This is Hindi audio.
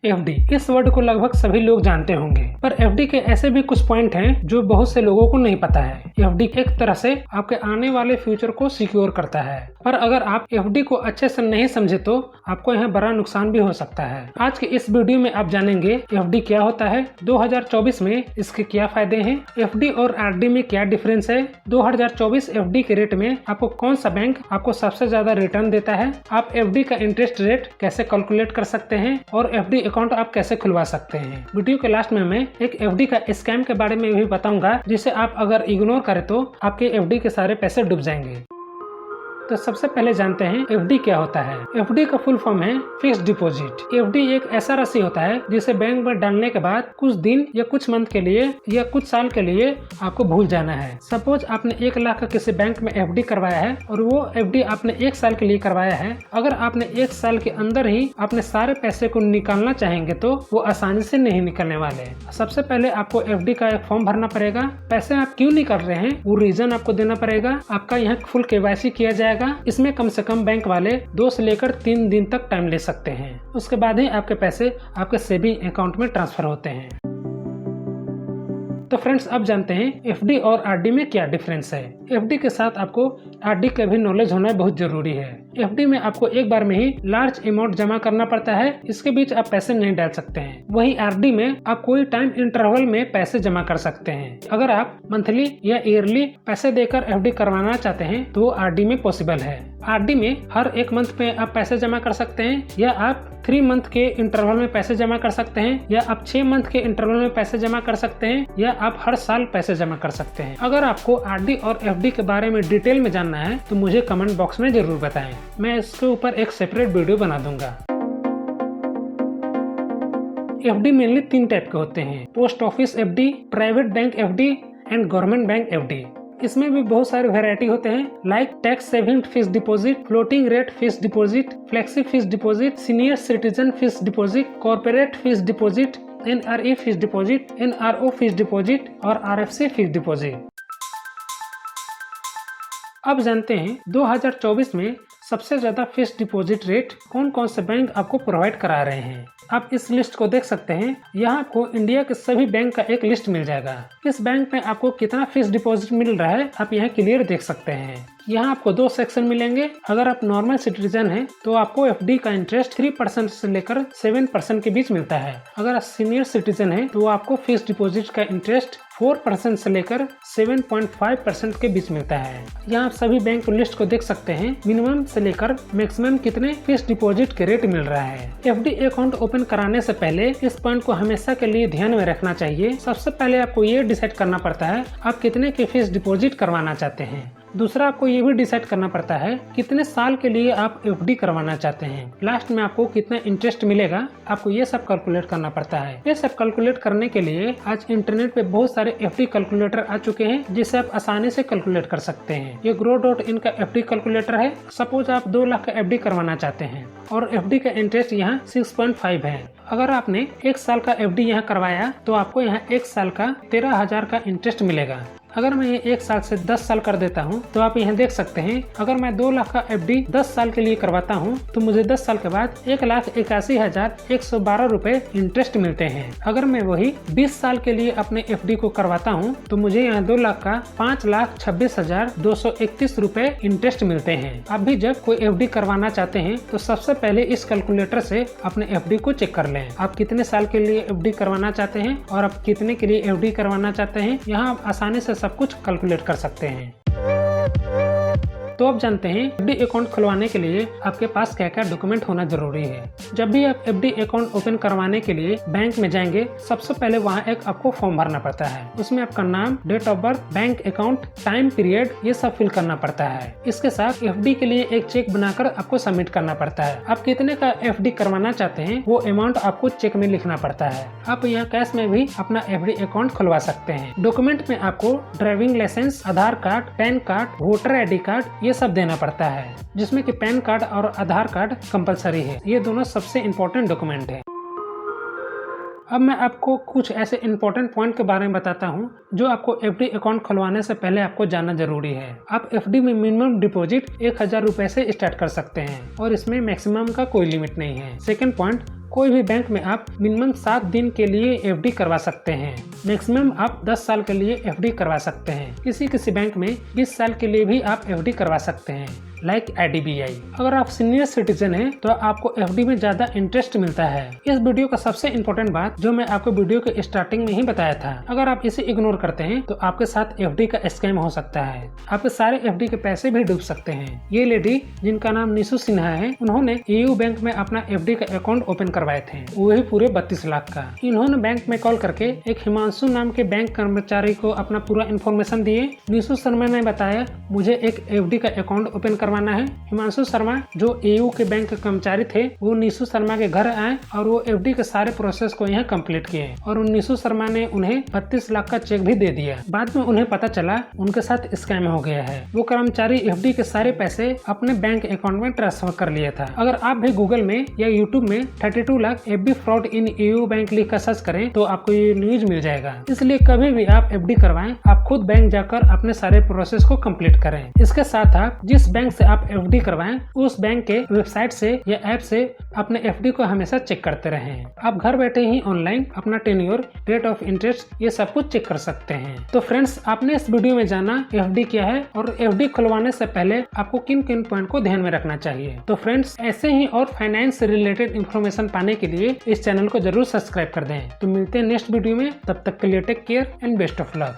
एफडी, इस वर्ड को लगभग सभी लोग जानते होंगे, पर एफडी के ऐसे भी कुछ पॉइंट हैं जो बहुत से लोगों को नहीं पता है। एफडी एक तरह से आपके आने वाले फ्यूचर को सिक्योर करता है, पर अगर आप एफडी को अच्छे से नहीं समझे तो आपको यहाँ बड़ा नुकसान भी हो सकता है। आज के इस वीडियो में आप जानेंगे एफडी क्या होता है, 2024 में इसके क्या फायदे हैं, एफडी और आरडी में क्या डिफरेंस है, 2024 एफडी के रेट में आपको कौन सा बैंक आपको सबसे ज्यादा रिटर्न देता है, आप एफडी का इंटरेस्ट रेट कैसे कैलकुलेट कर सकते हैं और एफडी अकाउंट आप कैसे खुलवा सकते हैं। वीडियो के लास्ट में मैं एक एफडी का स्कैम के बारे में भी बताऊंगा, जिसे आप अगर इग्नोर करें तो आपके एफडी के सारे पैसे डूब जाएंगे। तो सबसे पहले जानते हैं एफडी क्या होता है। एफडी का फुल फॉर्म है फिक्स्ड डिपॉजिट। एफडी एक ऐसा राशि होता है जिसे बैंक में डालने के बाद कुछ दिन या कुछ मंथ के लिए या कुछ साल के लिए आपको भूल जाना है। सपोज आपने 1 लाख का किसी बैंक में एफडी करवाया है और वो एफडी आपने 1 साल के लिए करवाया है। अगर आपने 1 साल के अंदर ही अपने सारे पैसे को निकालना चाहेंगे तो वो आसानी से नहीं निकलने वाले। सबसे पहले आपको एफडी का एक फॉर्म भरना पड़ेगा। पैसे आप क्यों निकाल रहे हैं वो रीजन आपको देना पड़ेगा। आपका यहाँ फुल केवाईसी किया जाएगा। इसमें कम से कम बैंक वाले 2 से लेकर 3 दिन तक टाइम ले सकते हैं। उसके बाद ही आपके पैसे आपके सेविंग अकाउंट में ट्रांसफर होते हैं। तो फ्रेंड्स, अब जानते हैं एफडी और आरडी में क्या डिफरेंस है। एफडी के साथ आपको आरडी का भी नॉलेज होना बहुत जरूरी है। एफडी में आपको एक बार में ही लार्ज अमाउंट जमा करना पड़ता है, इसके बीच आप पैसे नहीं डाल सकते हैं। वहीं आरडी में आप कोई टाइम इंटरवल में पैसे जमा कर सकते हैं। अगर आप मंथली या ईयरली पैसे देकर एफडी करवाना चाहते हैं तो वो आरडी में पॉसिबल है। आरडी में हर 1 मंथ पे आप पैसे जमा कर सकते हैं, या आप 3 मंथ के इंटरवल में पैसे जमा कर सकते हैं, या आप 6 मंथ के इंटरवल में पैसे जमा कर सकते हैं, या आप हर साल पैसे जमा कर सकते हैं। अगर आपको आरडी और एफडी के बारे में डिटेल में जानना है तो मुझे कमेंट बॉक्स में जरूर बताएं, मैं इसके ऊपर एक सेपरेट वीडियो बना दूंगा। एफडी मेनली 3 टाइप के होते हैं, post office FD, private bank FD and government bank FD. इसमें भी बहुत सारे वैरायटी होते हैं, like tax saving fixed deposit, floating rate fixed deposit, flexi fixed deposit, senior citizen fixed deposit, corporate fixed deposit, NRE fixed deposit, NRO fixed deposit और आरएफसी फिक्स्ड डिपॉजिट। अब जानते हैं 2024 में सबसे ज्यादा फिक्स्ड डिपॉजिट रेट कौन कौन से बैंक आपको प्रोवाइड करा रहे हैं। आप इस लिस्ट को देख सकते हैं। यहाँ आपको इंडिया के सभी बैंक का एक लिस्ट मिल जाएगा। इस बैंक में आपको कितना फिक्स्ड डिपॉजिट मिल रहा है आप यहाँ क्लियर देख सकते हैं। यहाँ आपको 2 सेक्शन मिलेंगे। अगर आप नॉर्मल सिटीजन हैं तो आपको एफडी का इंटरेस्ट 3% से लेकर 7% के बीच मिलता है। अगर आप सीनियर सिटीजन हैं तो आपको फिक्स्ड डिपॉजिट का इंटरेस्ट 4% से लेकर 7.5% के बीच मिलता है। यहाँ आप सभी बैंक लिस्ट को देख सकते हैं। मिनिमम से लेकर मैक्सिमम कितने फिक्स्ड डिपॉजिट के रेट मिल रहा है। एफडी अकाउंट ओपन कराने से पहले इस पॉइंट को हमेशा के लिए ध्यान में रखना चाहिए। सबसे पहले आपको ये डिसाइड करना पड़ता है आप कितने की फिक्स्ड डिपॉजिट करवाना चाहते हैं। दूसरा, आपको ये भी डिसाइड करना पड़ता है कितने साल के लिए आप एफडी करवाना चाहते हैं। लास्ट में आपको कितना इंटरेस्ट मिलेगा, आपको ये सब कैलकुलेट करना पड़ता है। ये सब कैलकुलेट करने के लिए आज इंटरनेट पे बहुत सारे एफडी कैलकुलेटर आ चुके हैं जिसे आप आसानी से कैलकुलेट कर सकते हैं। ये grow.in का एफडी कैलकुलेटर है। सपोज आप 2 लाख का एफडी करवाना चाहते हैं और एफडी का इंटरेस्ट यहाँ 6.5 है। अगर आपने 1 साल का एफडी यहाँ करवाया तो आपको यहाँ 1 साल का 13,000 का इंटरेस्ट मिलेगा। अगर मैं ये 1 साल से 10 साल कर देता हूँ तो आप यहाँ देख सकते हैं, अगर मैं 2 लाख का एफडी 10 साल के लिए करवाता हूँ तो मुझे 10 साल के बाद 1,81,112 रुपए इंटरेस्ट मिलते हैं। अगर मैं वही 20 साल के लिए अपने एफडी को करवाता हूँ तो मुझे यहाँ 2 लाख का 5,26,231 रुपए इंटरेस्ट मिलते हैं। आप भी जब कोई एफडी करवाना चाहते हैं तो सबसे पहले इस कैलकुलेटर से अपने एफडी को चेक कर लें। आप कितने साल के लिए एफडी करवाना चाहते हैं और आप कितने के लिए एफडी करवाना चाहते हैं, यहाँ आप आसानी से सब कुछ कैलकुलेट कर सकते हैं। तो अब जानते हैं एफडी अकाउंट खुलवाने के लिए आपके पास क्या क्या डॉक्यूमेंट होना जरूरी है। जब भी आप एफडी अकाउंट ओपन करवाने के लिए बैंक में जाएंगे, सबसे पहले वहाँ एक आपको फॉर्म भरना पड़ता है। उसमें आपका नाम, date of birth, bank account, time period, ये सब फिल करना पड़ता है। इसके साथ एफडी के लिए एक चेक बनाकर आपको सबमिट करना पड़ता है। आप कितने का एफडी करवाना चाहते हैं वो अमाउंट आपको चेक में लिखना पड़ता है। आप यहाँ कैश में भी अपना एफडी अकाउंट खुलवा सकते हैं। डॉक्यूमेंट में आपको driving licence, Aadhaar card, PAN card, voter ID card ये सब देना पड़ता है, जिसमें कि पैन कार्ड और आधार कार्ड कंपलसरी है। ये दोनों सबसे इम्पोर्टेंट डॉक्यूमेंट है। अब मैं आपको कुछ ऐसे इम्पोर्टेंट पॉइंट के बारे में बताता हूँ जो आपको एफडी अकाउंट खुलवाने से पहले आपको जानना जरूरी है। आप एफडी में मिनिमम डिपॉजिट 1,000 रुपए से स्टार्ट कर सकते हैं और इसमें मैक्सिमम का कोई लिमिट नहीं है। सेकंड पॉइंट, कोई भी बैंक में आप मिनिमम 7 दिन के लिए एफडी करवा सकते हैं। मैक्सिमम आप 10 साल के लिए एफडी करवा सकते हैं। किसी बैंक में 20 साल के लिए भी आप एफडी करवा सकते हैं, लाइक IDBI। अगर आप सीनियर सिटीजन हैं तो आपको एफडी में ज्यादा इंटरेस्ट मिलता है। इस वीडियो का सबसे इम्पोर्टेंट बात जो मैं आपको वीडियो के स्टार्टिंग में ही बताया था, अगर आप इसे इग्नोर करते हैं तो आपके साथ एफडी का स्कैम हो सकता है। आपके सारे एफडी के पैसे भी डूब सकते हैं। ये लेडी जिनका नाम निशु सिन्हा है, उन्होंने AU बैंक में अपना एफडी का अकाउंट ओपन करवाए थे, वो भी पूरे 32 लाख का। इन्होंने बैंक में कॉल करके एक हिमांशु नाम के बैंक कर्मचारी को अपना पूरा इन्फॉर्मेशन दिए। निशु शर्मा ने बताया मुझे एक एफडी का अकाउंट ओपन करवाना है। हिमांशु शर्मा जो AU के बैंक के कर्मचारी थे, वो निशु शर्मा के घर आए और वो एफडी के सारे प्रोसेस को यहाँ कंप्लीट किए और निशु शर्मा ने उन्हें 32 लाख का चेक भी दे दिया। बाद में उन्हें पता चला उनके साथ स्कैम हो गया है। वो कर्मचारी एफडी के सारे पैसे अपने बैंक अकाउंट में ट्रांसफर कर लिया था। अगर आप भी गूगल में या यूट्यूब में 32 lakh FD fraud in AU bank लिख कर सर्च करें तो आपको ये न्यूज मिल जाएगा। इसलिए कभी भी आप एफडी करवाएं, आप खुद बैंक जाकर अपने सारे प्रोसेस को कंप्लीट करें। इसके साथ आप जिस बैंक से आप एफडी करवाएं, उस बैंक के वेबसाइट से या ऐप से अपने एफडी को हमेशा चेक करते रहें। आप घर बैठे ही ऑनलाइन अपना टेन्योर, रेट ऑफ इंटरेस्ट ये सब कुछ चेक कर सकते हैं। तो फ्रेंड्स, आपने इस वीडियो में जाना एफडी क्या है और एफडी खुलवाने से पहले आपको किन किन पॉइंट को ध्यान में रखना चाहिए। तो फ्रेंड्स, ऐसे ही और फाइनेंस से रिलेटेड इन्फॉर्मेशन पाने के लिए इस चैनल को जरूर सब्सक्राइब कर दें। तो मिलते हैं नेक्स्ट वीडियो में, तब तक के लिए take care and best of luck.